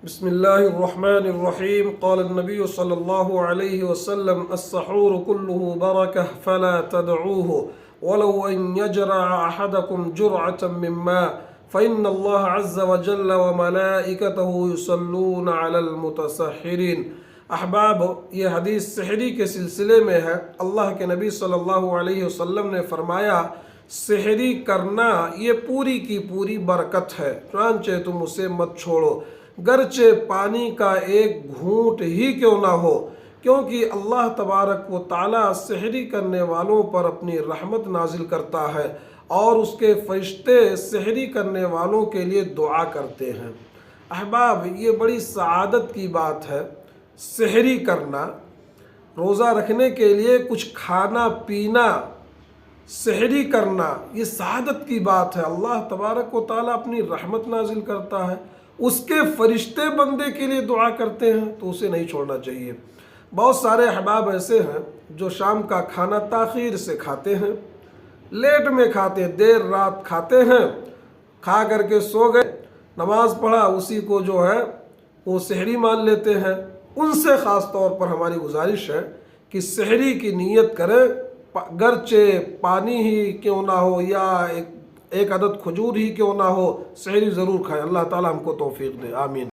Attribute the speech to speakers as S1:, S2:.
S1: بسم الله الرحمن الرحيم. قال النبي صلى الله عليه وسلم: السحور كله بركة فلا تدعوه ولو أن يجرع أحدكم جرعة من ماء فإن الله عز وجل وملائكته يصلون على المتسحرين. احباب، یہ حدیث سحری کے سلسلے میں ہے. اللہ کے نبی صلی اللہ علیہ وسلم نے فرمایا سحری کرنا یہ پوری کی پوری برکت ہے، چنانچہ تم اسے مت چھوڑو، گرچہ پانی کا ایک گھونٹ ہی کیوں نہ ہو، کیونکہ اللہ تبارک و تعالیٰ سحری کرنے والوں پر اپنی رحمت نازل کرتا ہے اور اس کے فرشتے سحری کرنے والوں کے لیے دعا کرتے ہیں. احباب، یہ بڑی سعادت کی بات ہے. سحری کرنا، روزہ رکھنے کے لیے کچھ کھانا پینا، سحری کرنا، یہ سعادت کی بات ہے. اللہ تبارک و تعالیٰ اپنی رحمت نازل کرتا ہے، اس کے فرشتے بندے کے لیے دعا کرتے ہیں، تو اسے نہیں چھوڑنا چاہیے. بہت سارے احباب ایسے ہیں جو شام کا کھانا تاخیر سے کھاتے ہیں، لیٹ میں کھاتے ہیں، دیر رات کھاتے ہیں، کھا کر کے سو گئے، نماز پڑھا، اسی کو جو ہے وہ سحری مان لیتے ہیں. ان سے خاص طور پر ہماری گزارش ہے کہ سحری کی نیت کریں، گرچہ پانی ہی کیوں نہ ہو یا ایک عدد کھجور ہی کیوں نہ ہو، سحری ضرور کھائیں. اللہ تعالیٰ ہم کو توفیق دے. آمین.